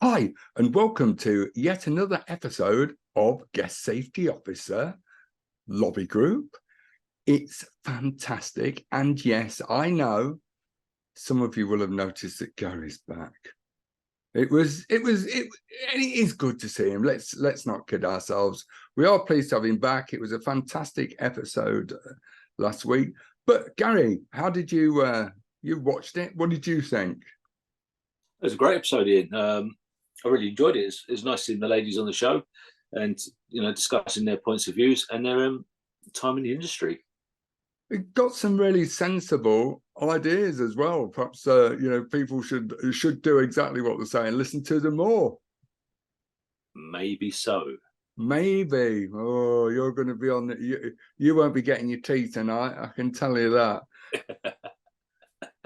Hi, and welcome to yet another episode of Guest Safety Officer Lobby Group. It's fantastic, and yes, I know some of you will have noticed that Gary's back. It is good to see him. Let's not kid ourselves. We are pleased to have him back. It was a fantastic episode last week. But Gary, how did you watched it? What did you think? It was a great episode, Ian. I really enjoyed it. It's nice seeing the ladies on the show and, discussing their points of views and their time in the industry. It got some really sensible ideas as well. Perhaps people should do exactly what they're saying. Listen to them more. Maybe so. Maybe. Oh, you're going to be on the, you won't be getting your tea tonight. I can tell you that.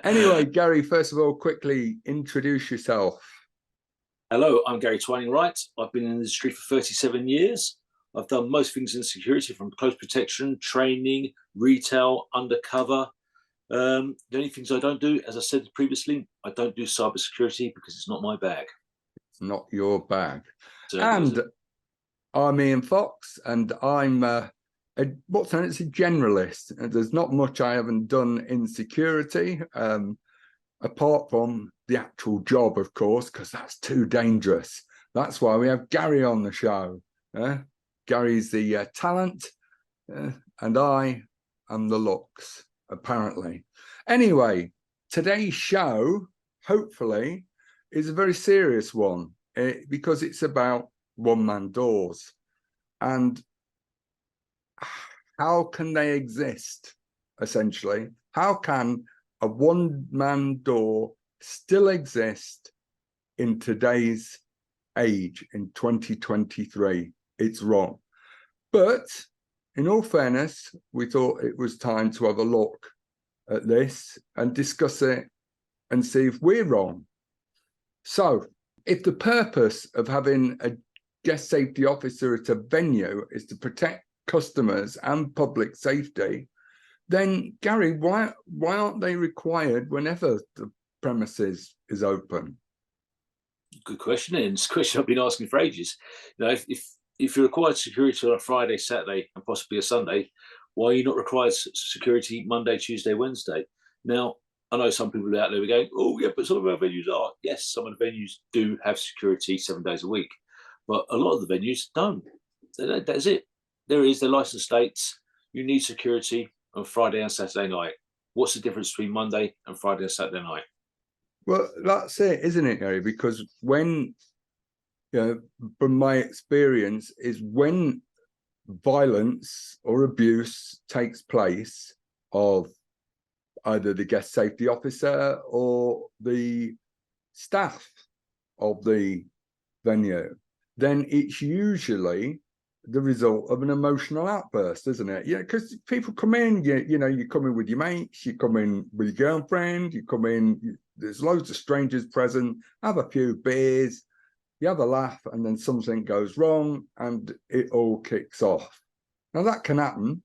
Anyway, Gary, first of all, quickly introduce yourself. Hello, I'm Gary Twining-Wright. I've been in the industry for 37 years. I've done most things in security, from close protection, training, retail, undercover. The only things I don't do, as I said previously, I don't do cybersecurity because it's not my bag. It's not your bag. Certainly and I'm Ian Fox, and I'm what's known as a generalist. There's not much I haven't done in security, apart from the actual job, of course, because that's too dangerous. That's why we have Gary on the show. Gary's the talent, and I am the looks, apparently. Anyway, today's show, hopefully, is a very serious one because it's about one-man doors and how can they exist, essentially. How can a one-man door still exist in today's age, in 2023? It's wrong. But in all fairness, we thought it was time to have a look at this and discuss it and see if we're wrong. So if the purpose of having a guest safety officer at a venue is to protect customers and public safety, then Gary, why aren't they required whenever the premises is open? good question, and it's a question I've been asking for ages. If you're required security on a Friday, Saturday, and possibly a Sunday, why are you not required security Monday, Tuesday, Wednesday? Now, I know some people out there are going, oh, yeah, but some of our venues are. Yes, some of the venues do have security 7 days a week, but a lot of the venues don't. That's it. There is the license states you need security on Friday and Saturday night. What's the difference between Monday and Friday and Saturday night? Well, that's it, isn't it, Gary? Because when, from my experience, is when violence or abuse takes place of either the guest safety officer or the staff of the venue, then it's usually the result of an emotional outburst, isn't it? Yeah, because people come in, you come in with your mates, you come in with your girlfriend, you come in, there's loads of strangers present, have a few beers, you have a laugh, and then something goes wrong and it all kicks off. Now that can happen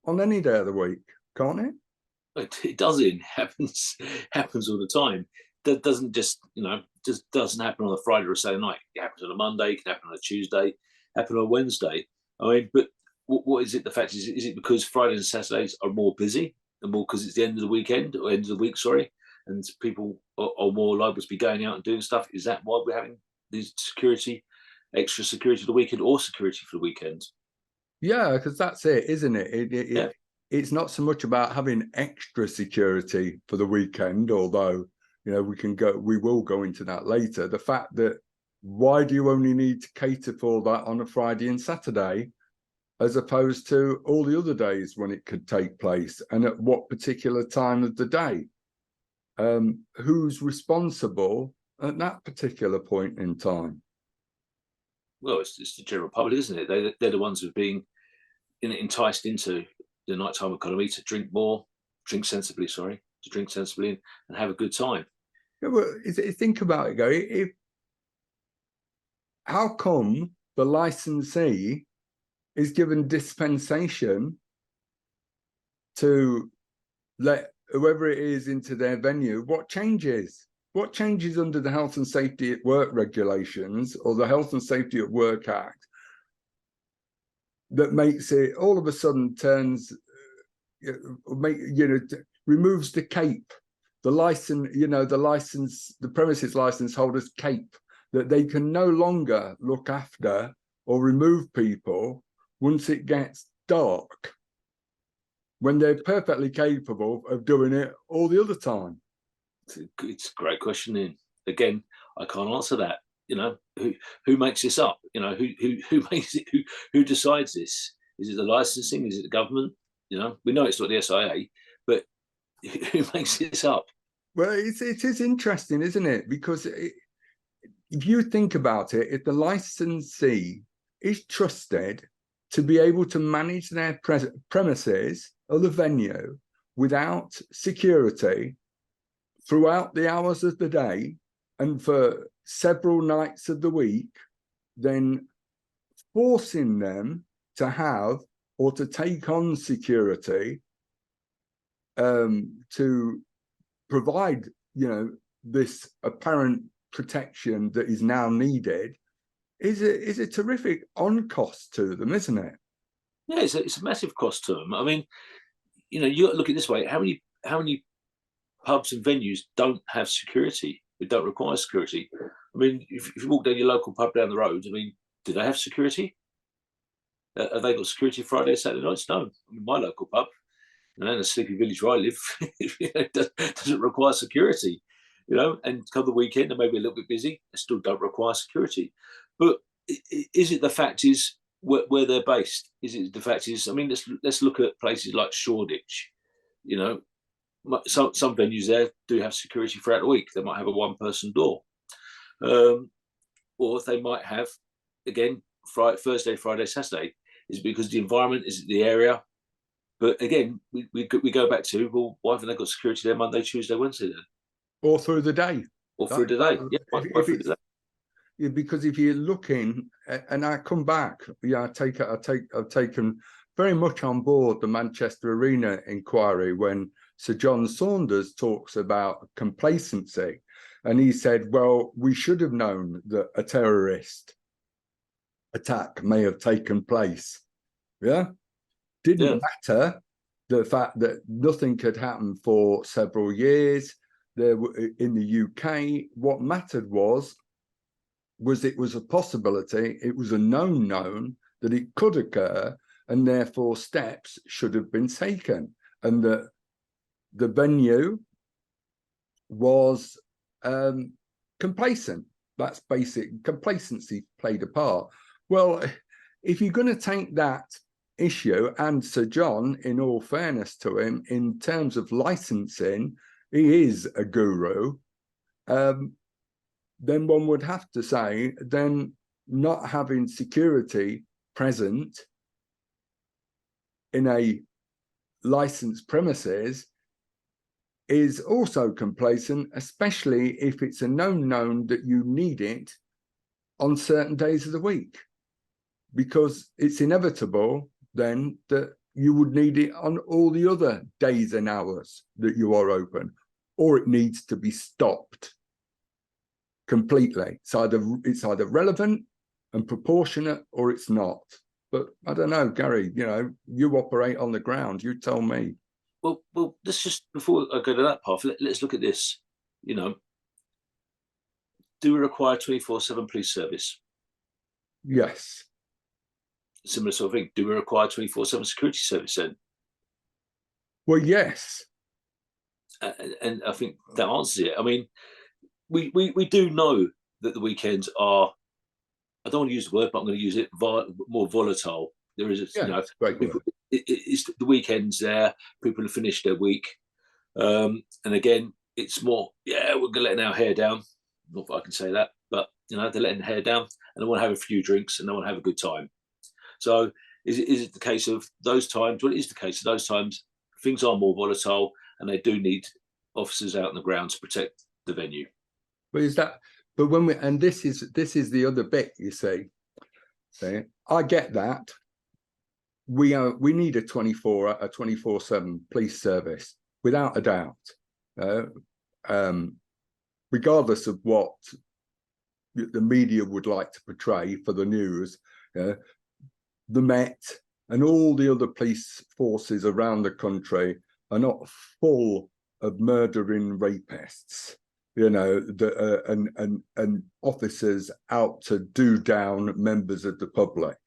on any day of the week, can't it? It doesn't happens all the time. That doesn't just doesn't happen on a Friday or a Saturday night. It happens on a Monday, it can happen on a Tuesday, happen on a Wednesday. I mean, but what is it? The fact is it because Fridays and Saturdays are more busy and more because it's the end of the weekend or end of the week, sorry, and people are more liable to be going out and doing stuff? Is that why we're having these extra security for the weekend or security for the weekend? Yeah, because that's it, isn't it? It's not so much about having extra security for the weekend, although we will go into that later. The fact that why do you only need to cater for that on a Friday and Saturday as opposed to all the other days when it could take place, and at what particular time of the day? Who's responsible at that particular point in time? Well, it's the general public, isn't it? They're the ones who've been enticed into the nighttime economy to drink sensibly, and have a good time. Yeah, well, think about it, Gary. How come the licensee is given dispensation to let whoever it is into their venue? What changes? what changes under the Health and Safety at Work regulations or the Health and Safety at Work Act that makes it all of a sudden turns, removes the cape, the license, the premises license holders cape, that they can no longer look after or remove people once it gets dark, when they're perfectly capable of doing it all the other time? It's a great question. Ian. Again, I can't answer that. Who makes this up? Who makes it? Who decides this? Is it the licensing? Is it the government? We know it's not the SIA, but who makes this up? Well, it is interesting, isn't it? Because if you think about it, if the licensee is trusted to be able to manage their premises or the venue without security throughout the hours of the day and for several nights of the week, then forcing them to have or to take on security to provide, this apparent protection that is now needed is a terrific on cost to them, isn't it? Yeah, it's a massive cost to them. I mean, you look at it this way: how many pubs and venues don't have security? They don't require security. I mean, if you walk down your local pub down the road, I mean, do they have security? Have they got security Friday, Saturday nights? No. I mean, my local pub, in the sleepy village where I live, doesn't require security. And come the weekend, they may be a little bit busy. They still don't require security. But is it the fact is where they're based? Is it the fact is? I mean, let's look at places like Shoreditch. Some venues there do have security throughout the week. They might have a one-person door, or they might have, again, Thursday, Friday, Saturday. Is it because the environment? Is it the area? But again, we go back to, well, why haven't they got security there Monday, Tuesday, Wednesday then? Or through the day. Or through the day. Yeah, because if you're looking, and I come back, I've taken very much on board the Manchester Arena inquiry when Sir John Saunders talks about complacency. And he said, well, we should have known that a terrorist attack may have taken place. Didn't matter the fact that nothing could happen for several years there in the UK. What mattered was it was a possibility, it was a known that it could occur, and therefore steps should have been taken, and that the venue was complacent. That's basic. Complacency played a part. Well, if you're going to take that issue, and Sir John, in all fairness to him, in terms of licensing, he is a guru, then one would have to say, then not having security present in a licensed premises is also complacent, especially if it's a known that you need it on certain days of the week, because it's inevitable then that you would need it on all the other days and hours that you are open, or it needs to be stopped completely. It's either relevant and proportionate, or it's not. But I don't know, Gary, you operate on the ground, you tell me. Well, let's just, before I go to that path, let's look at this. Do we require 24/7 police service? Yes. Similar sort of thing. Do we require 24/7 security service then? Well, yes. And I think that answers it. I mean, we do know that the weekends are, I don't want to use the word, but I'm going to use it, more volatile. There is, it's the weekends there, people have finished their week. And again, it's more, we're going to let our hair down. Not that I can say that, but, they're letting the hair down and they want to have a few drinks and they want to have a good time. So is it the case of those times? Well, it is the case of those times, things are more volatile and they do need officers out on the ground to protect the venue. But this is the other bit, you see. I get that. We need a 24/7 police service, without a doubt. regardless of what the media would like to portray for the news, the Met and all the other police forces around the country are not full of murdering rapists, and officers out to do down members of the public.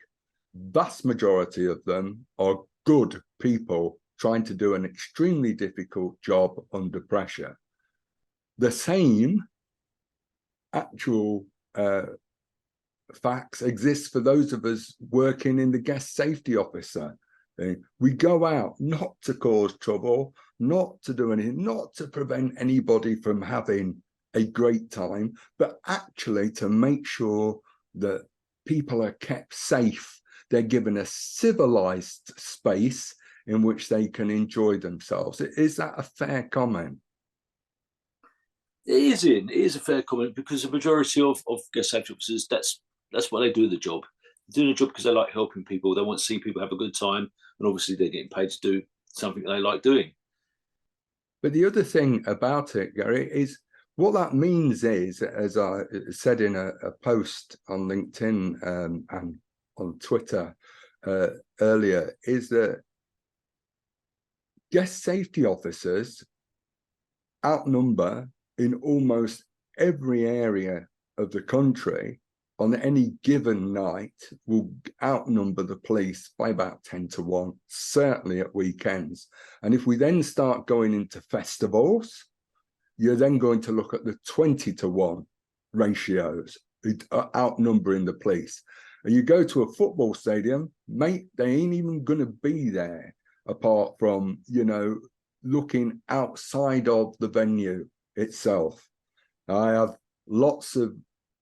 Vast majority of them are good people trying to do an extremely difficult job under pressure. The same actual facts exist for those of us working in the guest safety officer. We go out not to cause trouble, not to do anything, not to prevent anybody from having a great time, but actually to make sure that people are kept safe. They're given a civilized space in which they can enjoy themselves. Is that a fair comment? It is a fair comment, because the majority of guest safety officers, that's what they do the job. They're doing a job because they like helping people. They want to see people have a good time, and obviously they're getting paid to do something they like doing. But the other thing about it, Gary, is what that means is, as I said in a post on LinkedIn and on Twitter earlier, is that guest safety officers outnumber in almost every area of the country on any given night, will outnumber the police by about 10 to 1, certainly at weekends. And if we then start going into festivals, you're then going to look at the 20 to 1 ratios outnumbering the police. And you go to a football stadium, mate, they ain't even going to be there apart from, looking outside of the venue itself. I have lots of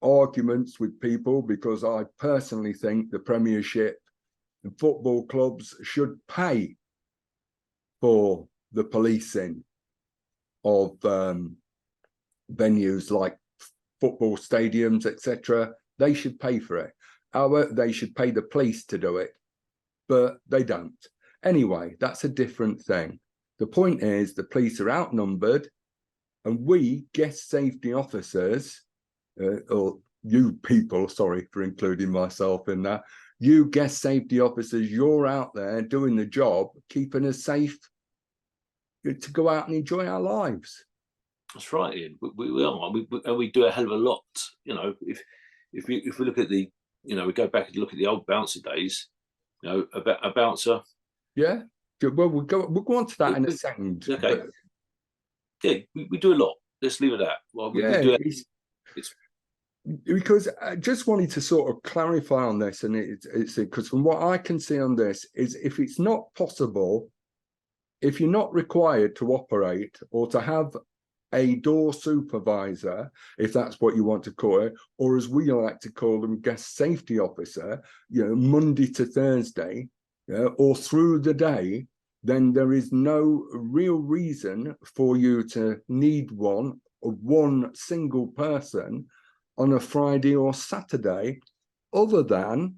arguments with people because I personally think the Premiership and football clubs should pay for the policing of venues like football stadiums, etc. They should pay for it. They should pay the police to do it, but they don't. Anyway, that's a different thing. The point is the police are outnumbered, and we guest safety officers, or you people, sorry for including myself in that, you guest safety officers, you're out there doing the job, keeping us safe to go out and enjoy our lives. That's right, Ian. We are, and we do a hell of a lot. If we look at the, we go back and look at the old bouncer days. A bouncer. Yeah. Well, we'll go on to that in a second. Okay. But, yeah, we do a lot. Let's leave it at that. Well, we do it's because I just wanted to sort of clarify on this, and it's because from what I can see on this is, if it's not possible, if you're not required to operate or to have a door supervisor, if that's what you want to call it, or as we like to call them, guest safety officer, Monday to Thursday, or through the day, then there is no real reason for you to need one single person on a Friday or Saturday, other than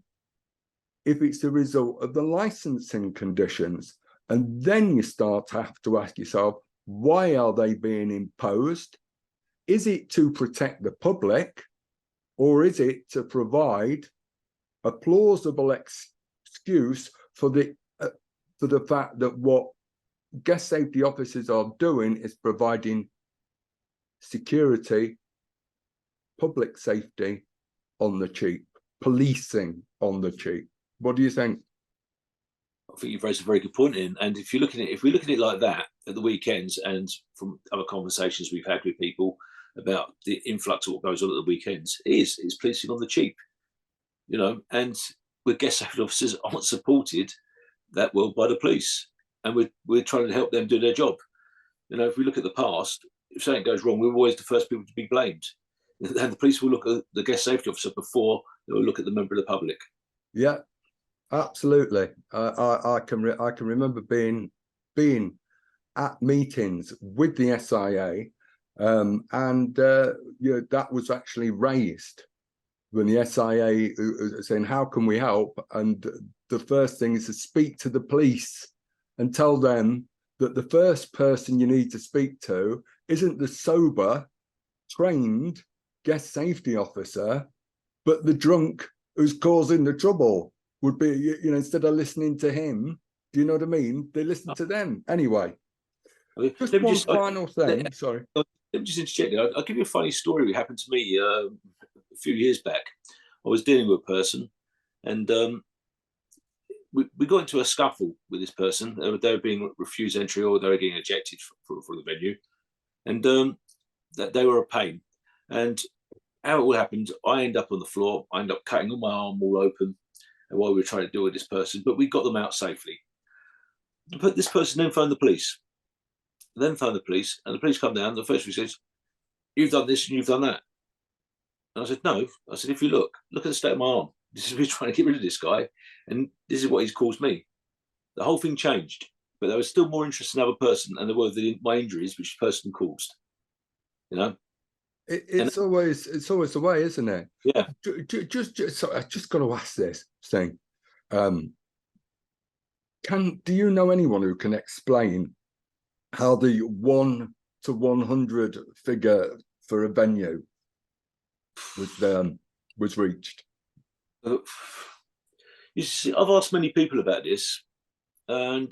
if it's the result of the licensing conditions. And then you start to have to ask yourself, why are they being imposed? Is it to protect the public, or is it to provide a plausible excuse for the fact that what guest safety officers are doing is providing security, public safety on the cheap, policing on the cheap? What do you think? I think you've raised a very good point, Ian. And if we look at it like that at the weekends, and from other conversations we've had with people about the influx of what goes on at the weekends, it's policing on the cheap, and with guest safety officers aren't supported that well by the police, and we're trying to help them do their job. If we look at the past, if something goes wrong, we're always the first people to be blamed, and the police will look at the guest safety officer before they will look at the member of the public. Yeah, absolutely. I can remember being at meetings with the SIA, and that was actually raised when the SIA was saying, how can we help? And the first thing is to speak to the police and tell them that the first person you need to speak to isn't the sober trained guest safety officer, but the drunk who's causing the trouble would be, you know, instead of listening to him, do you know what I mean? They listen to them. Anyway, just one final thing. Sorry. Let me just interject. I'll give you a funny story that happened to me a few years back. I was dealing with a person, and we got into a scuffle with this person. They were being refused entry, or they were getting ejected for the venue, and they were a pain. And how it all happened, I end up on the floor. I end up cutting my arm all open, and while we were trying to deal with this person, but we got them out safely. But this person then phoned the police. Then phoned the police, and the police come down. The first one says, "You've done this and you've done that." And I said, "No." I said, "If you look at the state of my arm. This is me trying to get rid of this guy, and this is what he's caused me." The whole thing changed, but there was still more interest in the other person, and there were my injuries, which the person caused. You know, it's always the way, isn't it? Yeah. So I just got to ask this thing. Do you know anyone who can explain how the 1 to 100 figure for a venue was reached? You see, I've asked many people about this, and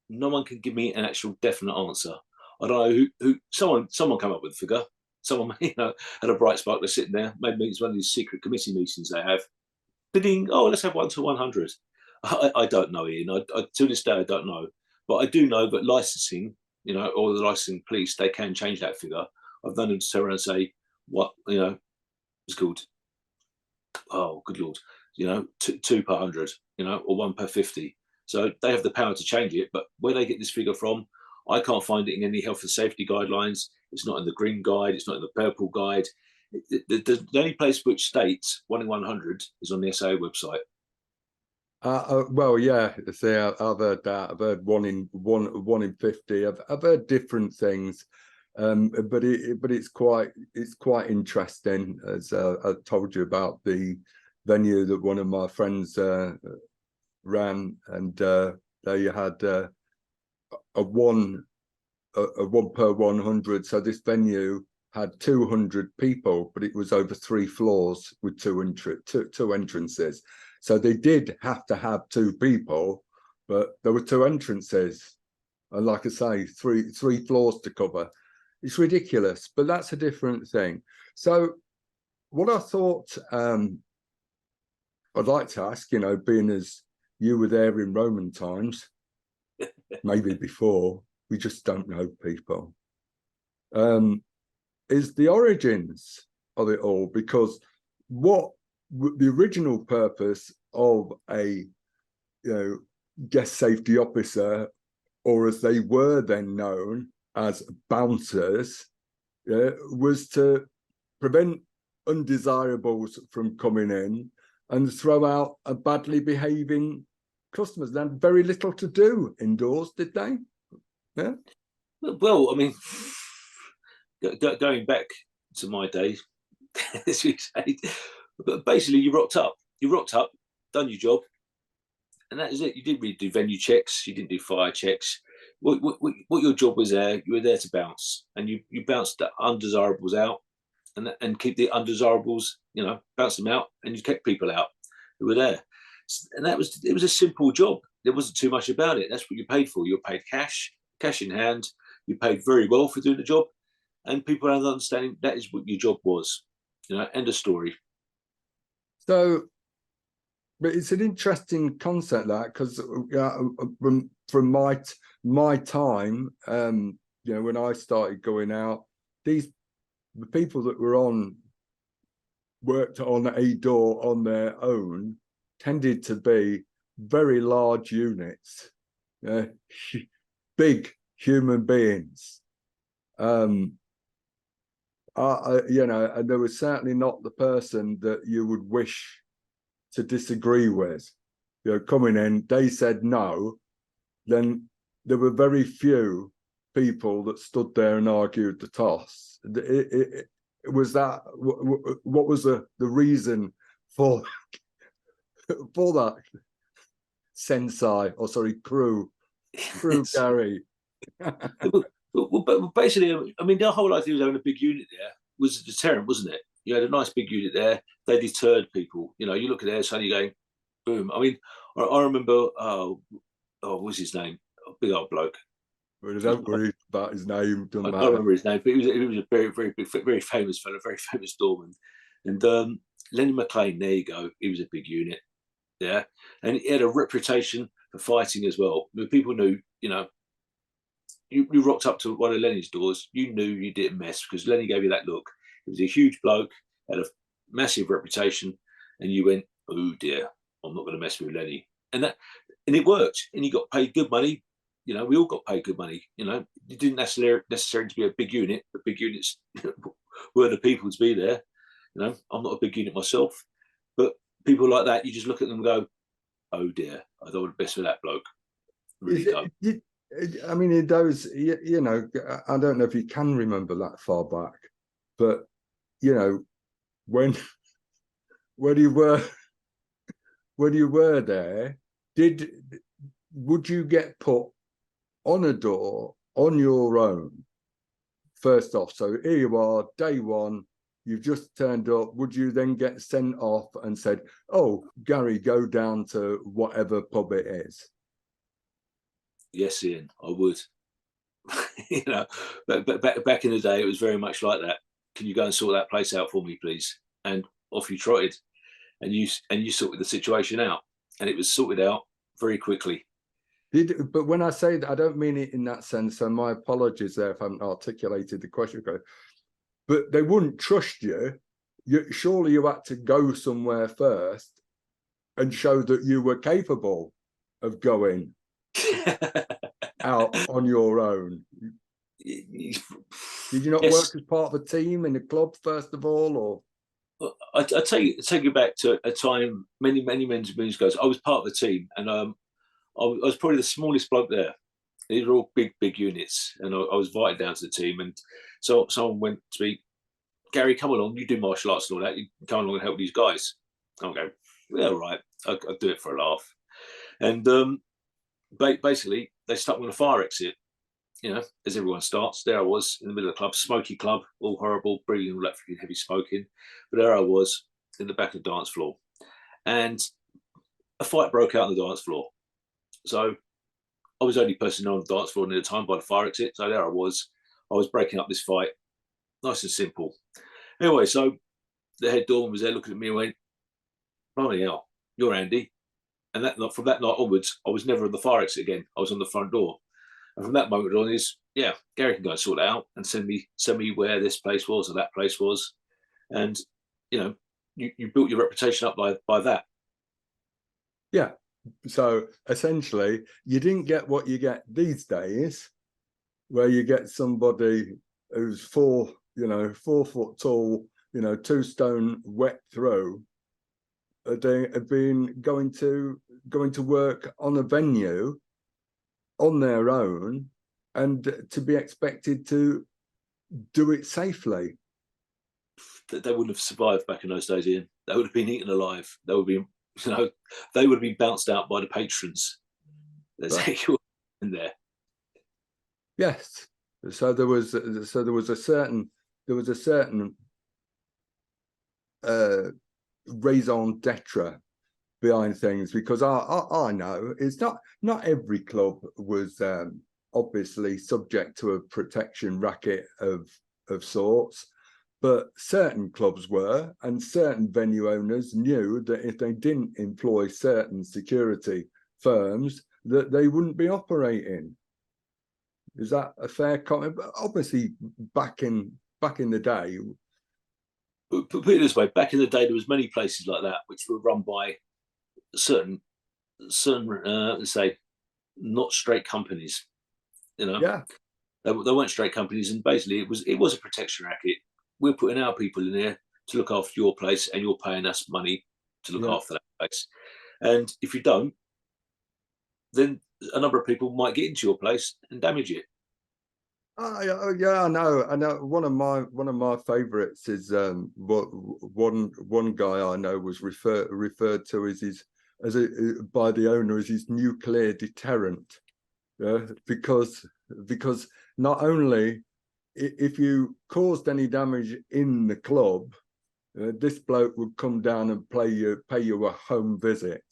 no one can give me an actual definite answer. I don't know who. Someone come up with a figure. Someone, you know, had a bright sparkler sitting there. Maybe it's one of these secret committee meetings they have. Bidding, oh, let's have 1 to 100. I don't know, Ian. To this day, I don't know. But I do know that licensing, you know, or the licensing police, they can change that figure. I've known them to turn around and say, what, you know, it's called, oh, good Lord, you know, two per 100, you know, or 1 per 50. So they have the power to change it. But where they get this figure from, I can't find it in any health and safety guidelines. It's not in the green guide. It's not in the purple guide. The only place which states 1 in 100 is on the SIA website. Well, yeah. See, I've heard that. I've heard 1 in 50. I've heard different things, but it's quite interesting. As I told you about the venue that one of my friends ran, and they had a 1 per 100. So this venue had 200 people, but it was over 3 floors with two entrances. So they did have to have 2 people, but there were 2 entrances, and like I say, three floors to cover. It's ridiculous, but that's a different thing. So what I thought I'd like to ask, you know, being as you were there in Roman times, maybe before, we just don't know people, is the origins of it all. Because what the original purpose of a, you know, guest safety officer, or as they were then known as bouncers, was to prevent undesirables from coming in and throw out a badly behaving customers. They had very little to do indoors, did they? Yeah. Well, I mean, going back to my days, as we say, but basically you rocked up, done your job, and that is it. You didn't really do venue checks, you didn't do fire checks. What your job was there, you were there to bounce, and you bounced the undesirables out, and keep the undesirables, you know, bounce them out, and you kept people out who were there. And it was a simple job. There wasn't too much about it. That's what you paid for. You were paid cash in hand. You paid very well for doing the job, and people had understanding that is what your job was. You know, end of story. So, but it's an interesting concept, that, because from my time, you know, when I started going out, the people that worked on a door on their own tended to be very large units, big human beings. You know, and there was certainly not the person that you would wish to disagree with. You know, coming in, they said no, then there were very few people that stood there and argued the toss. It was that. What was the reason for that crew, Gary? But basically, I mean, the whole idea was having a big unit there. was a deterrent, wasn't it? You had a nice big unit there. They deterred people. You know, you look at there, suddenly going, boom. I mean, I remember, what was his name? A big old bloke. Well, don't worry about his name. Doesn't I matter. can't remember his name, but he was a very, very big, very famous fellow, very famous doorman. And Lenny McLean, there you go. He was a big unit. Yeah. And he had a reputation for fighting as well. I mean, people knew, you know, you rocked up to one of Lenny's doors, you knew you didn't mess because Lenny gave you that look. He was a huge bloke, had a massive reputation, and you went, oh dear, I'm not going to mess with Lenny. And it worked. And he got paid good money. You know, we all got paid good money. You know, you didn't necessarily to be a big unit, but big units were the people to be there. You know, I'm not a big unit myself, but people like that, you just look at them and go, oh dear, I don't want to mess with that bloke. Really don't. I mean, in those, you know, I don't know if you can remember that far back, but you know, when you were there, would you get put on a door on your own first off? So here you are, day one, you've just turned up. Would you then get sent off and said, oh, Gary, go down to whatever pub it is? Yes, Ian, I would. You know, but back in the day, it was very much like that. Can you go and sort that place out for me, please? And off you trotted, and you sorted the situation out, and it was sorted out very quickly. But when I say that, I don't mean it in that sense. So my apologies there if I haven't articulated the question. But they wouldn't trust you. Surely you had to go somewhere first and show that you were capable of going out on your own. Did you not work as part of a team in the club first of all, or? I take you back to a time many moons ago. I was part of the team, and I was probably the smallest bloke there. These were all big units, and I was invited down to the team. And so someone went to me, Gary, come along. You do martial arts and all that. You come along and help these guys. I'll go, yeah, all right. I'll do it for a laugh. And basically, they stuck me on a fire exit. You know, as everyone starts, there I was in the middle of the club, smoky club, all horrible, breathing all that heavy smoking. But there I was in the back of the dance floor, and a fight broke out on the dance floor. So I was the only person on the dance floor near the time by the fire exit. So there I was breaking up this fight, nice and simple. Anyway, so the head doorman was there looking at me and went, "Bloody hell, you're Andy." And from that night onwards, I was never on the fire exit again. I was on the front door. And from that moment on, yeah, Gary can go and sort it out and send me where this place was or that place was, and you know, you built your reputation up by that. Yeah. So essentially, you didn't get what you get these days, where you get somebody who's 4 foot tall, 2 stone wet through. They have been going to work on a venue on their own, and to be expected to do it safely. They wouldn't have survived back in those days, Ian. They would have been eaten alive. They would be, they would have been bounced out by the patrons. There's in there. Yes. So there was a certain raison d'etre behind things, because I know it's not every club was obviously subject to a protection racket of sorts, but certain clubs were, and certain venue owners knew that if they didn't employ certain security firms, that they wouldn't be operating. Is that a fair comment? But obviously, back in the day. Put it this way: back in the day, there was many places like that which were run by certain let's say, not straight companies. Yeah, they weren't straight companies, and basically it was a protection racket. We're putting our people in there to look after your place, and you're paying us money to look after that place. And if you don't, then a number of people might get into your place and damage it. Yeah, I know. One of my favourites is one guy I know was referred to by the owner as his nuclear deterrent, because not only if you caused any damage in the club, this bloke would come down and pay you a home visit,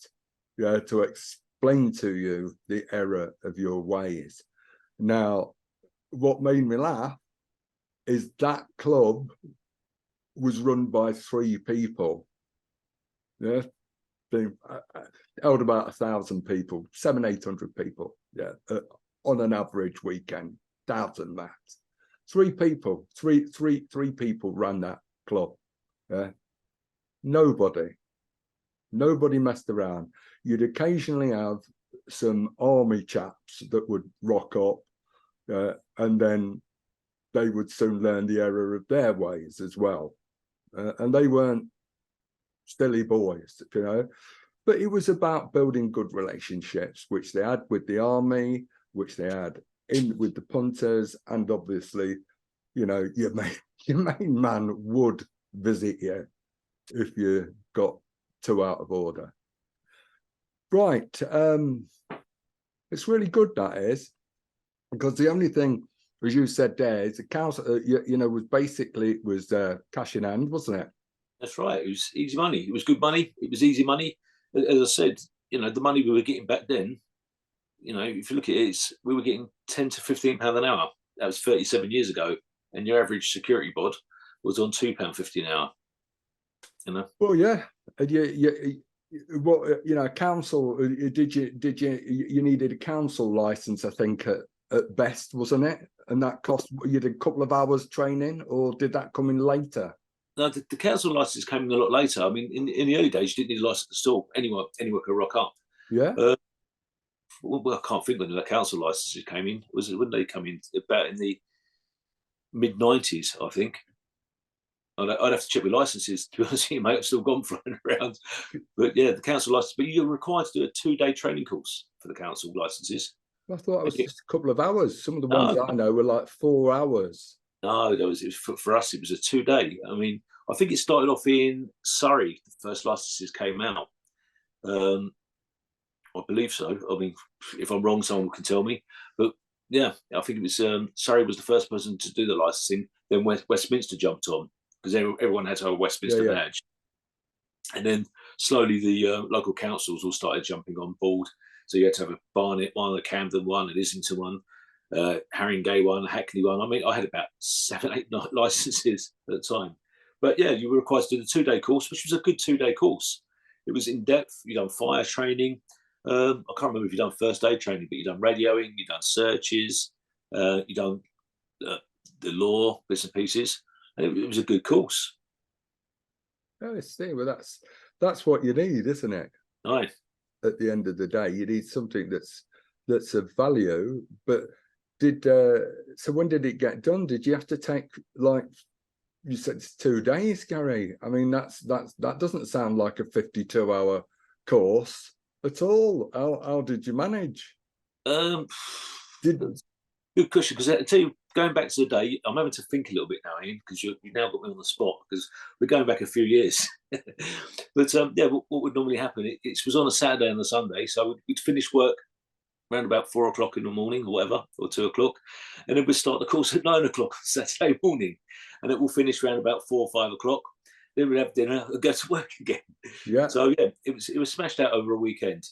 to explain to you the error of your ways. Now, what made me laugh is that club was run by 3 people. Yeah, they held about 1,000 people, 700-800 people. Yeah, on an average weekend, doubting that. 3 people, three people ran that club. Yeah, nobody messed around. You'd occasionally have some army chaps that would rock up, and then they would soon learn the error of their ways as well. And they weren't silly boys, but it was about building good relationships, which they had with the army, which they had with the punters, and obviously, your main man would visit you if you got too out of order. Right. It's really good, that is, because the only thing, as you said there, is the council, was basically, it was cash in hand, wasn't it? That's right. It was easy money. It was good money. It was easy money. As I said, the money we were getting back then, if you look at it, we were getting £10 to £15 an hour. That was 37 years ago. And your average security bod was on £2.50 an hour. Well, yeah. What council? Did you needed a council license? I think at best, wasn't it? And that cost you a couple of hours training, or did that come in later? No, the council license came in a lot later. I mean, in the early days, you didn't need a license at all. Anyone could rock up. Yeah. Well, I can't think when the council licenses came in. When they come in? About in the mid-90s, I think. I'd have to check with licenses, to be honest with you, mate. I've still gone flying around. But yeah, the council license. But you're required to do a 2-day training course for the council licenses. I thought it was just a couple of hours. Some of the ones I know were like 4 hours. No, it was for us, it was a 2-day. I mean, I think it started off in Surrey. The first licenses came out. I believe so. I mean, if I'm wrong, someone can tell me. But yeah, I think it was Surrey was the first person to do the licensing. Then Westminster jumped on, because everyone had to have a Westminster badge. And then slowly the local councils all started jumping on board. So you had to have a Barnet one, a Camden one, an Islington one, Haringey one, a Hackney one. I mean, I had about 7, 8 licenses at the time. But yeah, you were required to do the 2-day course, which was a good 2-day course. It was in depth. You done fire training. I can't remember if you done first aid training, but you done radioing, you done searches, you done the law bits and pieces. And it was a good course. Oh, I see. Well, that's what you need, isn't it? Right. At the end of the day, you need something that's of value. But so when did it get done? Did you have to take, like you said, it's 2 days, Gary? I mean, that doesn't sound like a 52-hour course at all. How did you manage? Good question, because I tell you, going back to the day, I'm having to think a little bit now, Ian, because you've now got me on the spot, because we're going back a few years. But yeah, what would normally happen? It was on a Saturday and a Sunday, so we'd finish work around about 4 o'clock in the morning, or whatever, or 2 o'clock, and then we'd start the course at 9 o'clock on Saturday morning, and it will finish around about 4 or 5 o'clock. Then we'd have dinner and go to work again. Yeah. So yeah, it was smashed out over a weekend.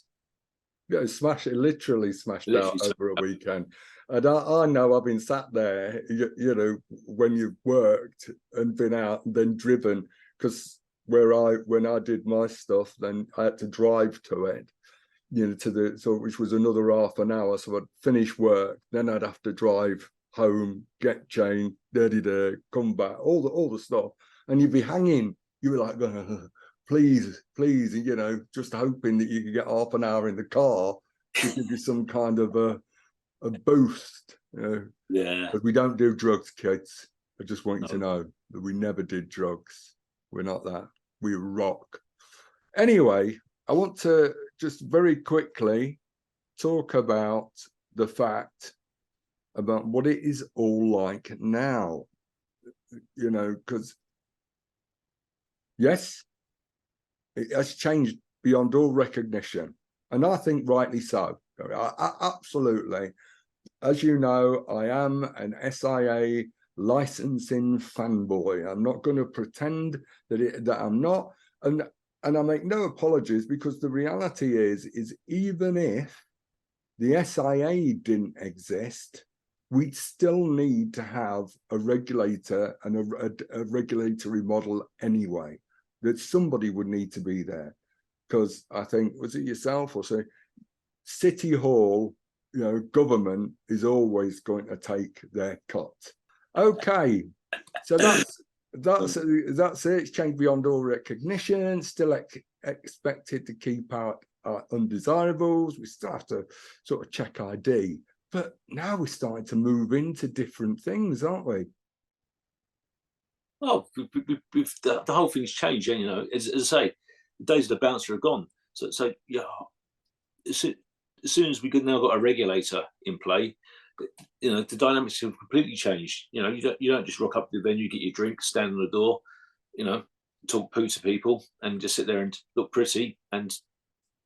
Yeah, literally smashed out over a weekend. And I know I've been sat there, when you've worked and been out and then driven, because when I did my stuff, then I had to drive to it, which was another half an hour. So I'd finish work, then I'd have to drive home, get changed, come back, all the stuff. And you'd be hanging, you were like, please, just hoping that you could get half an hour in the car to give you some kind of a boost. Yeah. But we don't do drugs, kids. I just want you to know that we never did drugs. We're not that. We rock. Anyway, I want to just very quickly talk about the fact about what it is all like now. Because yes, it has changed beyond all recognition. And I think rightly so. Absolutely. As you know, I am an SIA licensing fanboy. I'm not going to pretend that I'm not, and I make no apologies, because the reality is even if the SIA didn't exist, we still need to have a regulator and a regulatory model anyway, that somebody would need to be there. Because I think, was it yourself or so, City Hall, government is always going to take their cut. Okay, so that's it. It's changed beyond all recognition. Still expected to keep our undesirables. We still have to sort of check ID, but now we're starting to move into different things, aren't we? Well, the whole thing's changed, and as I say, the days of the bouncer are gone. So yeah, as soon as we've now got a regulator in play, the dynamics have completely changed. You don't just rock up to the venue, get your drink, stand on the door, talk poo to people, and just sit there and look pretty and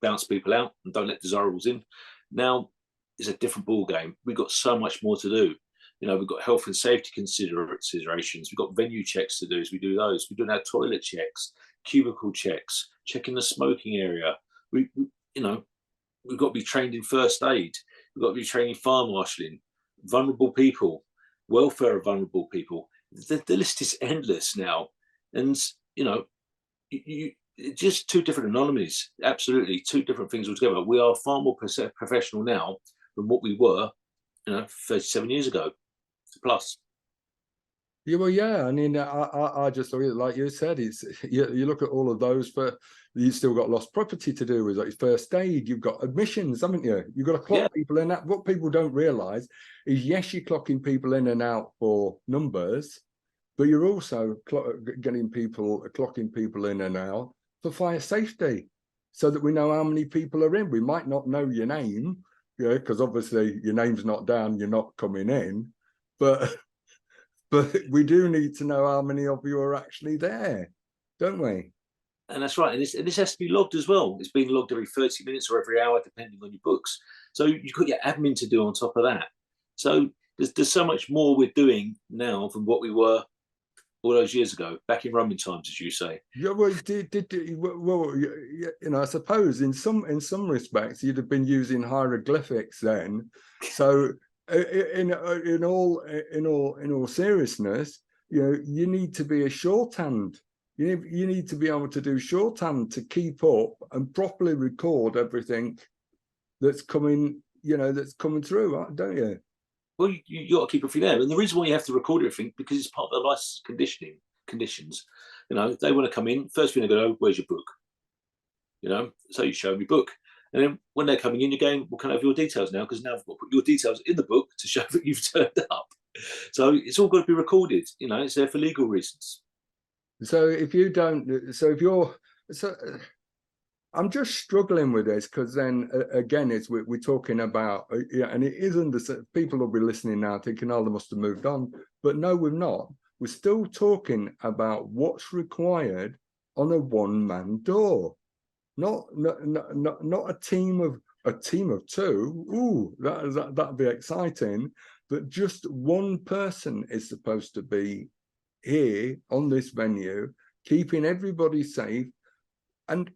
bounce people out and don't let desirables in. Now it's a different ball game. We've got so much more to do. We've got health and safety considerations. We've got venue checks to do. So we do those. We're doing our toilet checks, cubicle checks, checking the smoking area. We've got to be trained in first aid. We've got to be trained in fire marshalling, vulnerable people, welfare of vulnerable people. The list is endless now. And, just two different anomalies. Absolutely, two different things altogether. We are far more professional now than what we were, 37 years ago plus. Yeah, well, yeah. I mean, I just thought, like you said, it's you look at all of those, but you've still got lost property to do with, like first aid. You've got admissions, haven't you? You've got to clock people in. That what people don't realise is, yes, you're clocking people in and out for numbers, but you're also clocking people in and out for fire safety, so that we know how many people are in. We might not know your name, because obviously your name's not down, you're not coming in, but we do need to know how many of you are actually there, don't we? And that's right. And this has to be logged as well. It's being logged every 30 minutes or every hour, depending on your books. So you've got your admin to do on top of that. So there's so much more we're doing now than what we were all those years ago, back in Roman times, as you say. Yeah, well, I suppose in some respects you'd have been using hieroglyphics then. So in all seriousness, you need to be a shorthand. You need to be able to do shorthand to keep up and properly record everything that's coming, that's coming through, don't you? Well, you got to keep everything there. And the reason why you have to record everything, because it's part of the license conditions. They want to come in. First thing they go, where's your book? So you show them your book. And then when they're coming in, you're going, well, can I have your details now? Because now I've got to put your details in the book to show that you've turned up. So it's all got to be recorded. It's there for legal reasons. So I'm just struggling with this, because then again, we're talking about, and it is people will be listening now thinking, oh, they must have moved on, but no, we're not. We're still talking about what's required on a one-man door, not a team of two. Ooh, that'd be exciting. But just one person is supposed to be here on this venue, keeping everybody safe and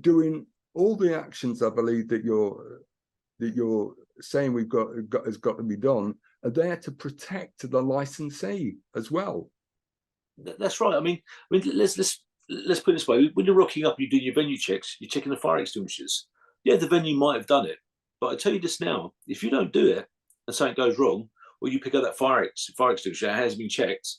doing all the actions I believe that you're saying has got to be done, are there to protect the licensee as well. That's right. I mean, let's put it this way: when you're rocking up, you do your venue checks, you're checking the fire extinguishers. Yeah, the venue might have done it, but I tell you this now: if you don't do it and something goes wrong, or you pick up that fire extinguisher that has been checked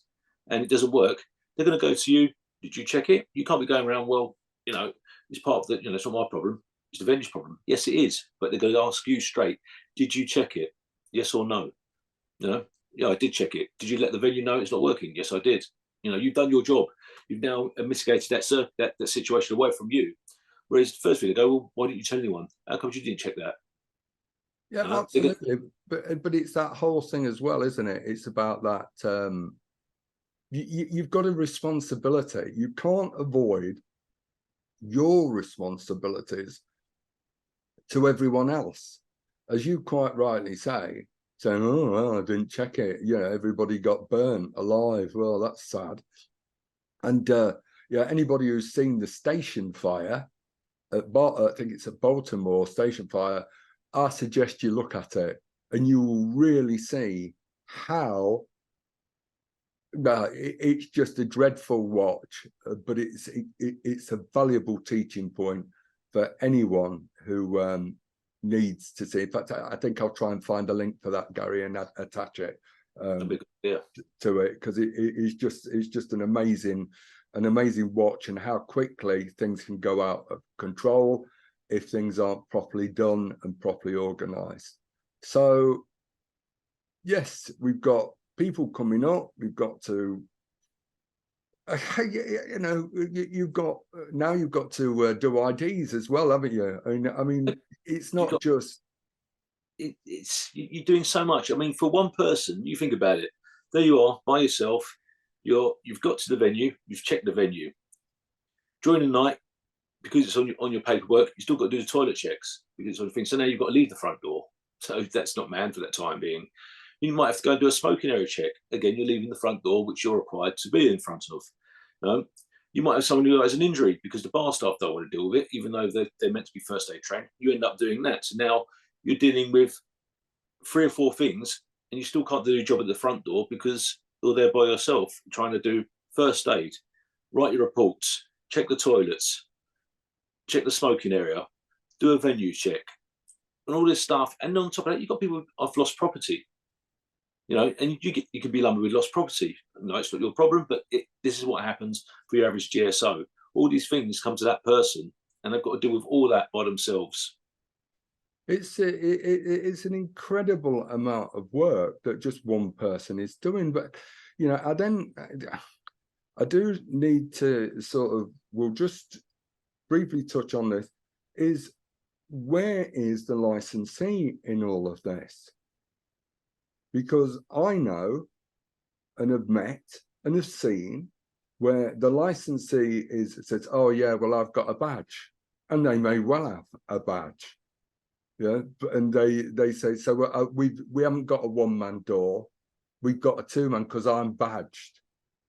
and it doesn't work, they're going to go to you. Did you check it? You can't be going around, well, it's part of the, it's not my problem. It's the venue's problem. Yes, it is. But they're going to ask you straight, did you check it? Yes or no? Yeah, I did check it. Did you let the venue know it's not working? Yes, I did. You've done your job. You've now mitigated that situation away from you. Whereas the first thing they go, well, why didn't you tell anyone? How come you didn't check that? Yeah, absolutely. But it's that whole thing as well, isn't it? It's about that. You've got a responsibility. You can't avoid your responsibilities to everyone else. As you quite rightly say, saying, "Oh well, I didn't check it. You know, everybody got burnt alive. Well, that's sad." And yeah, anybody who's seen the station fire at I think it's at Baltimore station fire, I suggest you look at it, and you will really see how. It's just a dreadful watch, but it's a valuable teaching point for anyone who needs to see. In fact, I think I'll try and find a link for that, Gary, and attach it to it, because it's just an amazing watch, and how quickly things can go out of control if things aren't properly done and properly organized. So yes, we've got people coming up. We've got to, you know, you've got to do IDs as well, haven't you? I mean, it's not just. It's you're doing so much. I mean, for one person, you think about it. There you are by yourself. You've got to the venue. You've checked the venue. During the night, because it's on your paperwork, you still got to do the toilet checks because it's on the thing. So now you've got to leave the front door. So that's not manned for that time being. You might have to go and do a smoking area check. Again, you're leaving the front door, which you're required to be in front of. You might have someone who has an injury because the bar staff don't want to deal with it, even though they're meant to be first aid trained. You end up doing that. So now you're dealing with 3 or 4 things, and you still can't do your job at the front door because you're there by yourself trying to do first aid, write your reports, check the toilets, check the smoking area, do a venue check, and all this stuff. And on top of that, you've got people who've lost property. You know, and you could be lumbered with lost property. No, it's not your problem, but this is what happens for your average GSO. All these things come to that person, and they've got to deal with all that by themselves. It's an incredible amount of work that just one person is doing. But you know, I do need to sort of, we'll just briefly touch on this. Is where is the licensee in all of this? Because I know and have met and have seen where the licensee says, "Oh yeah, well I've got a badge," and they may well have a badge, yeah. And they say, "So we haven't got a 1-man door, we've got a 2-man because I'm badged."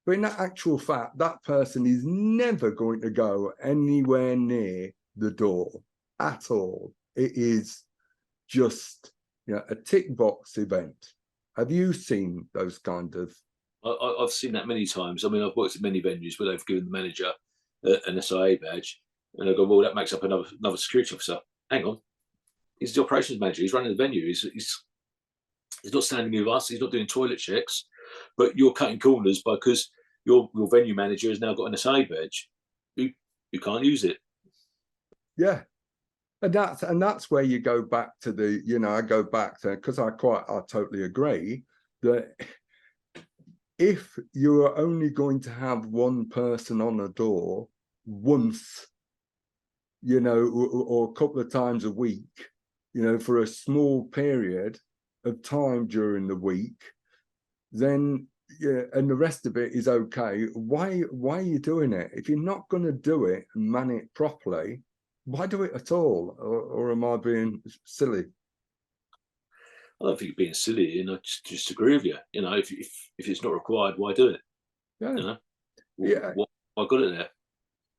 But in actual fact, that person is never going to go anywhere near the door at all. It is just, you know, a tick box event. Have you seen those kind of? I've seen that many times. I mean, I've worked at many venues where they've given the manager an SIA badge, and I go, "Well, that makes up another security officer." Hang on, he's the operations manager. He's running the venue. He's not standing with us. He's not doing toilet checks, but you're cutting corners because your venue manager has now got an SIA badge. You can't use it. Yeah. And that's where you go back to the, you know, I go back to, because I totally agree that if you are only going to have one person on a door once, you know, or a couple of times a week, you know, for a small period of time during the week, then yeah, and the rest of it is okay. Why are you doing it? If you're not going to do it and man it properly, why do it at all? Or am I being silly? I don't think you're being silly, and I just agree with you. You know, if it's not required, why do it? Yeah. You know, Yeah. why got it there?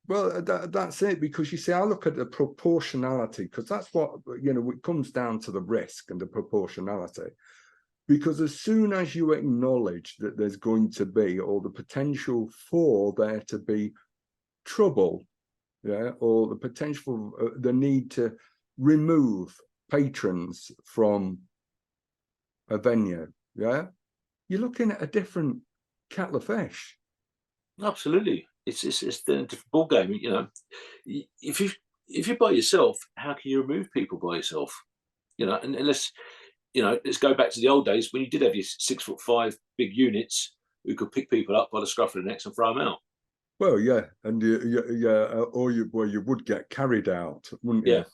Well, that's it, because you see, I look at the proportionality, because that's what, you know, it comes down to the risk and the proportionality. Because as soon as you acknowledge that there's going to be, or the potential for there to be trouble, yeah, or the potential, the need to remove patrons from a venue, yeah, you're looking at a different kettle of fish. Absolutely, it's then a different ball game. You know, if you're by yourself, how can you remove people by yourself? You know, and unless, you know, let's go back to the old days when you did have your 6'5" big units who could pick people up by the scruff of the necks and throw them out. Well, yeah, and or you would get carried out, wouldn't you? Yeah,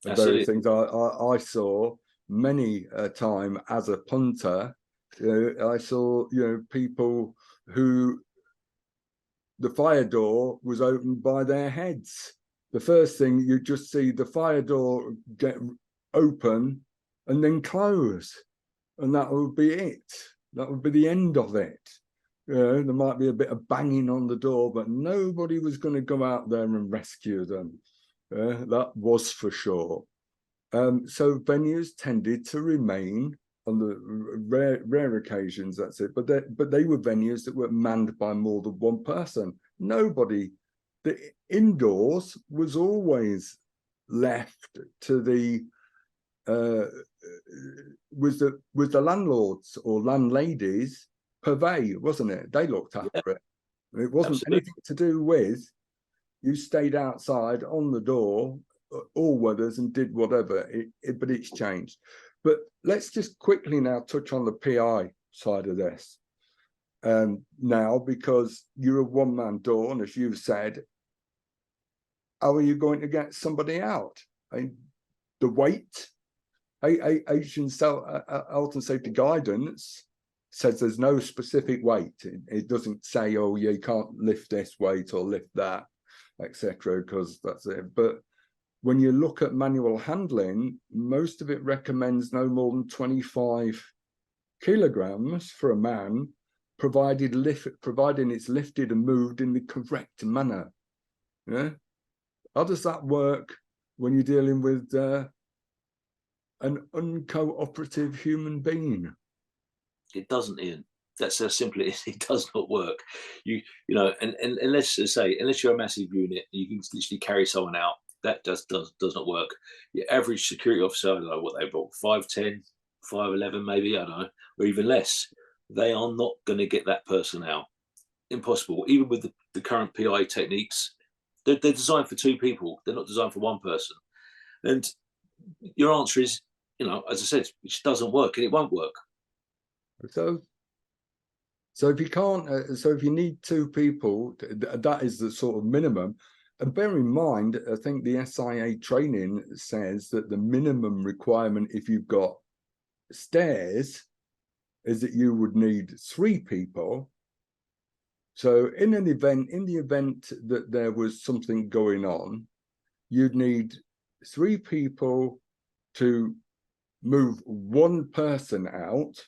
And that's those it. things I saw many a time as a punter. I saw, you know, people who the fire door was opened by their heads. The first thing, you just see the fire door get open and then close. and that would be it. That would be the end of it. There might be a bit of banging on the door, but nobody was going to go out there and rescue them. That was for sure. So venues tended to remain, on the rare occasions, that's it, but they were venues that were manned by more than one person. Nobody, the indoors was always left to the with the landlords or landladies purvey, wasn't it? They looked after it. It wasn't anything to do with you stayed outside on the door all weathers and did whatever. But it's changed. But let's just quickly now touch on the PI side of this now, because you're a one-man door, and as you've said, how are you going to get somebody out? The weight, Asian health and safety guidance says there's no specific weight. It doesn't say, oh, you can't lift this weight or lift that, etc., because that's it. But when you look at manual handling, most of it recommends no more than 25 kilograms for a man, providing it's lifted and moved in the correct manner. Yeah, how does that work when you're dealing with an uncooperative human being? It doesn't, Ian. That's how simple it is. It does not work. You know, and unless you're a massive unit, you can literally carry someone out. That does not work. Your average security officer, I don't know what they brought, 5'10", 5'11", maybe, I don't know, or even less. They are not going to get that person out. Impossible. Even with the current PI techniques, they're designed for two people. They're not designed for one person. And your answer is, you know, as I said, it just doesn't work, and it won't work. So if you can't, so if you need two people, that is the sort of minimum. And bear in mind, I think the SIA training says that the minimum requirement, if you've got stairs, is that you would need 3 people. So in the event that there was something going on, you'd need 3 people to move one person out.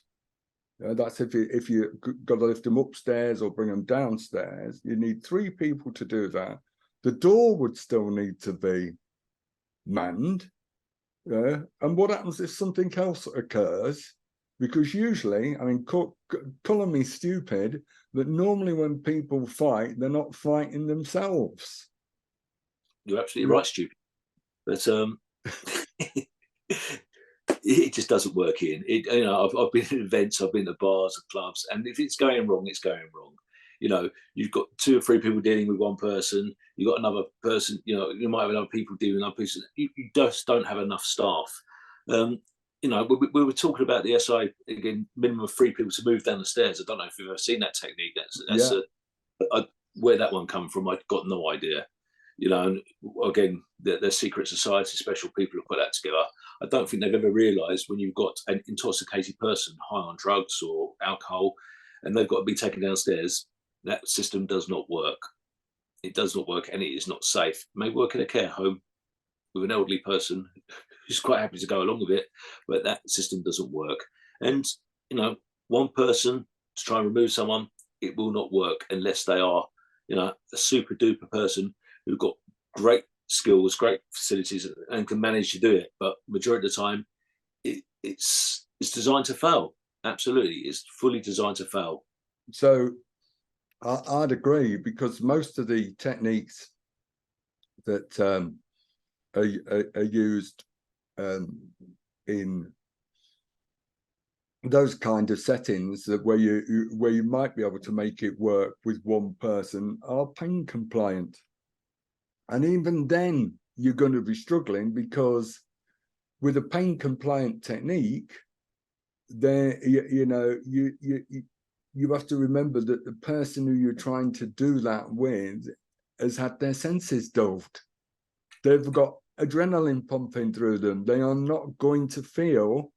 That's if you got to lift them upstairs or bring them downstairs. You need 3 people to do that. The door would still need to be manned. And what happens if something else occurs? Because usually, I mean, call me stupid, but normally when people fight, they're not fighting themselves. You're absolutely right, stupid. But it just doesn't work, Ian. You know, I've been at events, I've been to bars and clubs, and if it's going wrong, it's going wrong. You know, you've got 2 or 3 people dealing with one person. You've got another person. You know, you might have other people dealing with another person. You just don't have enough staff. You know, we were talking about the SI again, minimum of 3 people to move down the stairs. I don't know if you've ever seen that technique. That's where that one come from. I've got no idea. You know, and again, they're secret society, special people who put that together. I don't think they've ever realised when you've got an intoxicated person high on drugs or alcohol, and they've got to be taken downstairs. That system does not work. It does not work, and it is not safe. It may work in a care home with an elderly person who's quite happy to go along with it, but that system doesn't work. And, you know, one person to try and remove someone, it will not work unless they are, you know, a super duper person who've got great skills, great facilities, and can manage to do it. But majority of the time, it's designed to fail. Absolutely, it's fully designed to fail. So I'd agree, because most of the techniques that are used in those kind of settings, that where you might be able to make it work with one person, are pain compliant. And even then, you're going to be struggling, because with a pain compliant technique, there you have to remember that the person who you're trying to do that with has had their senses dulled. They've got adrenaline pumping through them. They are not going to feel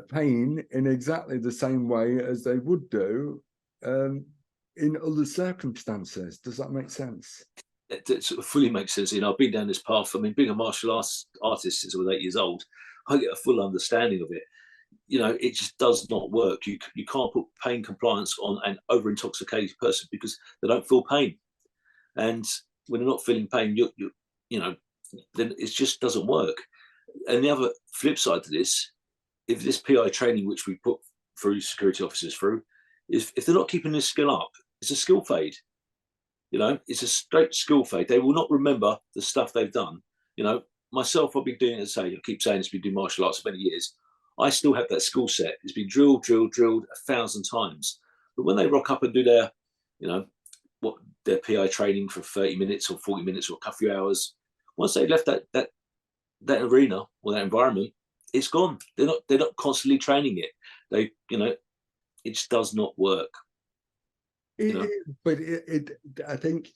pain in exactly the same way as they would do in other circumstances. Does that make sense? It sort of fully makes sense. You know, I've been down this path. I mean, being a martial arts artist since I was 8 years old, I get a full understanding of it. you know, it just does not work. You can't put pain compliance on an over intoxicated person because they don't feel pain, and when they're not feeling pain, you know, then it just doesn't work. And the other flip side to this, if this PI training which we put through security officers through, if they're not keeping this skill up, it's a skill fade. You know, it's a straight skill fade. They will not remember the stuff they've done. You know, myself, I've been doing it. I keep saying it's been doing martial arts for many years. I still have that skill set. It's been drilled 1,000 times. But when they rock up and do their, you know, what their PI training for 30 minutes or 40 minutes or a few hours, once they've left that arena or that environment, it's gone. They're not constantly training it. They, you know, it just does not work. You know? I think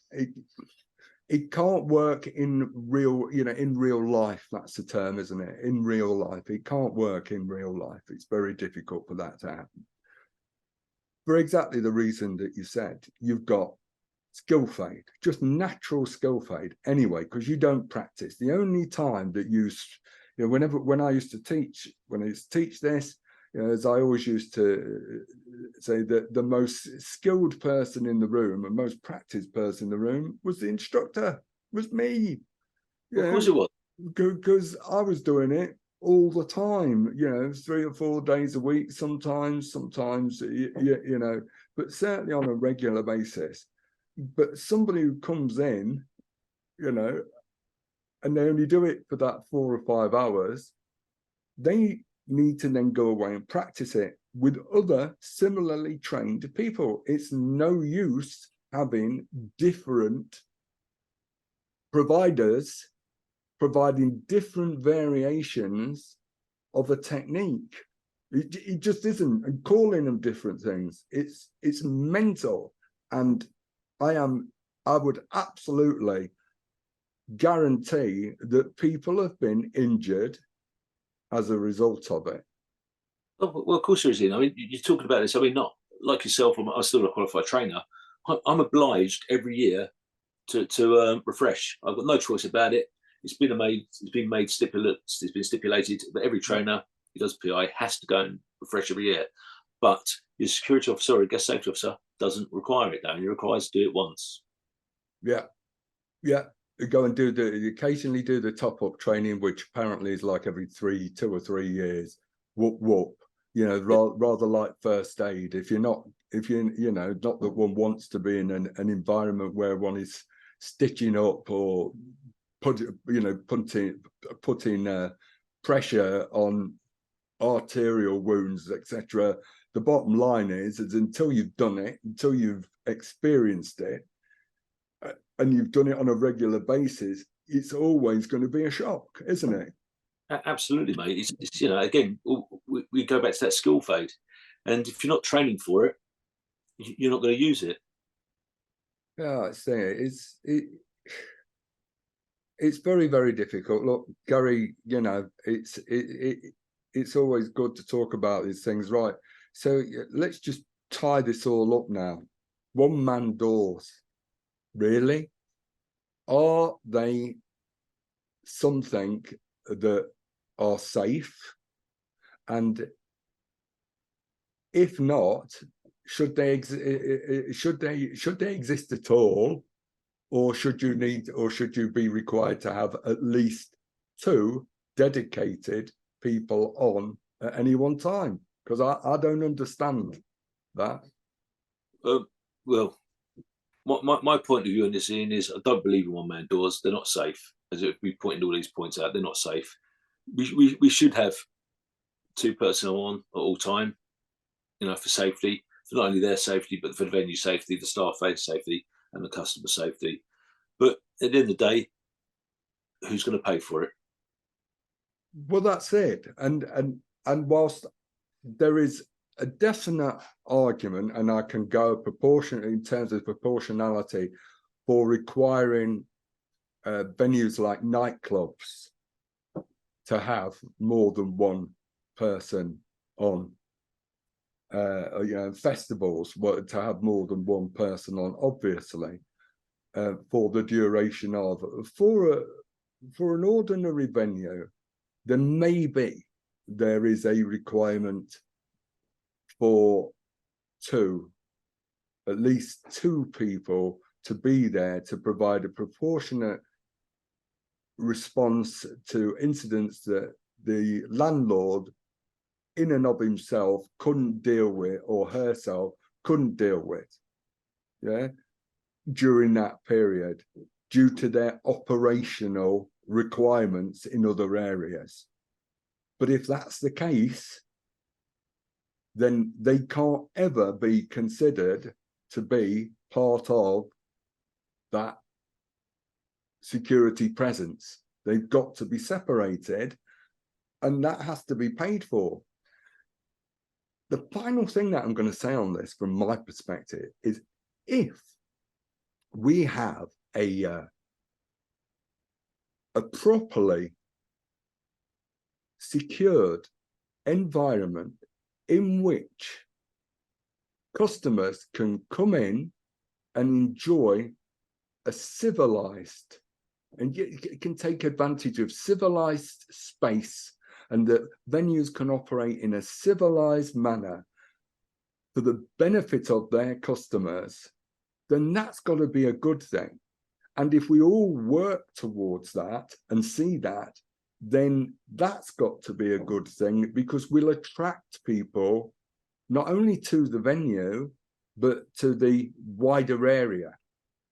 it can't work in real, you know, in real life. That's the term, isn't it? In real life, it can't work in real life. It's very difficult for that to happen. For exactly the reason that you said, you've got skill fade, just natural skill fade anyway, because you don't practice. The only time that you know, when I used to teach this, you know, as I always used to say, that the most skilled person in the room and most practiced person in the room was the instructor, was me. Of course it was. Because I was doing it all the time, you know, 3 or 4 days a week, sometimes, you know, but certainly on a regular basis. But somebody who comes in, you know, and they only do it for that 4 or 5 hours, they need to then go away and practice it with other similarly trained people. It's no use having different providers providing different variations of a technique. It just isn't, and calling them different things. It's mental. And I would absolutely guarantee that people have been injured as a result of it. Well, of course there is. I mean, you're talking about this. I mean, not like yourself. I'm still a qualified trainer. I'm obliged every year to refresh. I've got no choice about it. It's been stipulated that every trainer who does PI has to go and refresh every year. But your security officer or guest safety officer doesn't require it. You're required to do it once. Yeah. You go and occasionally do the top-up training, which apparently is like every 2 or 3 years. Whoop. You know, rather like first aid. If you know, not that one wants to be in an environment where one is stitching up or putting pressure on arterial wounds, etc. The bottom line is until you've done it, until you've experienced it, and you've done it on a regular basis, it's always going to be a shock, isn't it? Absolutely, mate. It's you know, again, we go back to that skill fade, and if you're not training for it, you're not going to use it. Yeah, it's very, very difficult. Look, Gary, you know, it's always good to talk about these things, right? So let's just tie this all up now. One-man doors. Really? Are they something that are safe? And if not, should they exist at all? Or should you be required to have at least 2 dedicated people on at any one time? Because I don't understand that. Well, my point of view on this, Ian, is I don't believe in one-man doors. They're not safe. As we pointed all these points out, they're not safe. We should have 2 personnel on at all time, you know, for safety, for not only their safety, but for the venue safety, the staff safety, and the customer safety. But at the end of the day, who's going to pay for it? Well, that's it. And whilst there is a definite argument, and I can go proportionately in terms of proportionality, for requiring venues like nightclubs to have more than 1 person on, festivals to have more than 1 person on, obviously, for the duration of. For an ordinary venue, there may be there is a requirement for at least two people to be there to provide a proportionate response to incidents that the landlord in and of himself couldn't deal with, or herself couldn't deal with, during that period, due to their operational requirements in other areas. But if that's the case, then they can't ever be considered to be part of that security presence. They've got to be separated, and that has to be paid for. The final thing that I'm going to say on this, from my perspective, is if we have a properly secured environment in which customers can come in and enjoy a civilized, and you can take advantage of civilized space, and that venues can operate in a civilized manner for the benefit of their customers, then that's got to be a good thing. And if we all work towards that and see that, then that's got to be a good thing, because we'll attract people not only to the venue, but to the wider area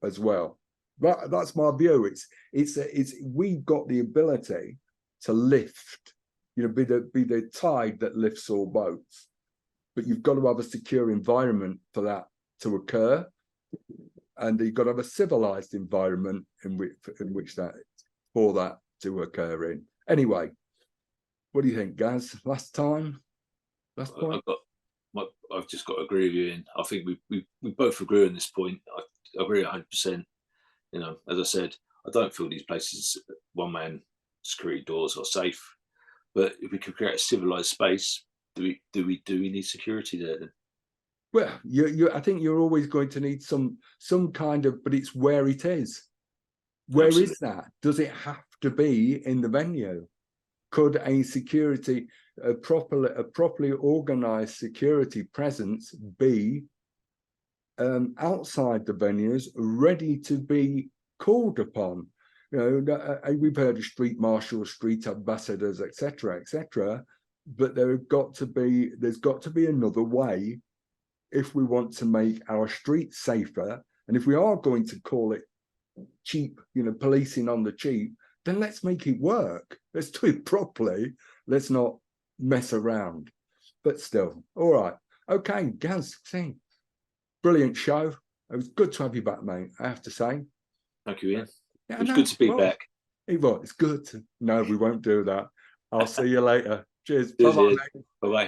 as well. That's my view. We've got the ability to lift, be the tide that lifts all boats. But you've got to have a secure environment for that to occur, and you've got to have a civilized environment in which that for that to occur in. Anyway, what do you think, Gaz? Last point? I've just got to agree with you, and I think we both agree on this point. I agree 100%. As I said, I don't feel these places, one-man security doors, are safe. But if we could create a civilized space, do we need security there then? Well, I think you're always going to need some kind of, but it's where it is. Where Absolutely. Is that? Does it have to be in the venue? Could a properly organized security presence be outside the venues, ready to be called upon? We've heard of street marshals, street ambassadors, etc., but there's got to be another way if we want to make our streets safer. And if we are going to call it cheap, policing on the cheap, then let's make it work. Let's do it properly. Let's not mess around. But still, all right. Okay, Gaz, brilliant show. It was good to have you back, mate, I have to say. Thank you, Ian. Yeah, it's good to be back. It's good. No, we won't do that. I'll see you later. Cheers. Bye-bye. Bye-bye.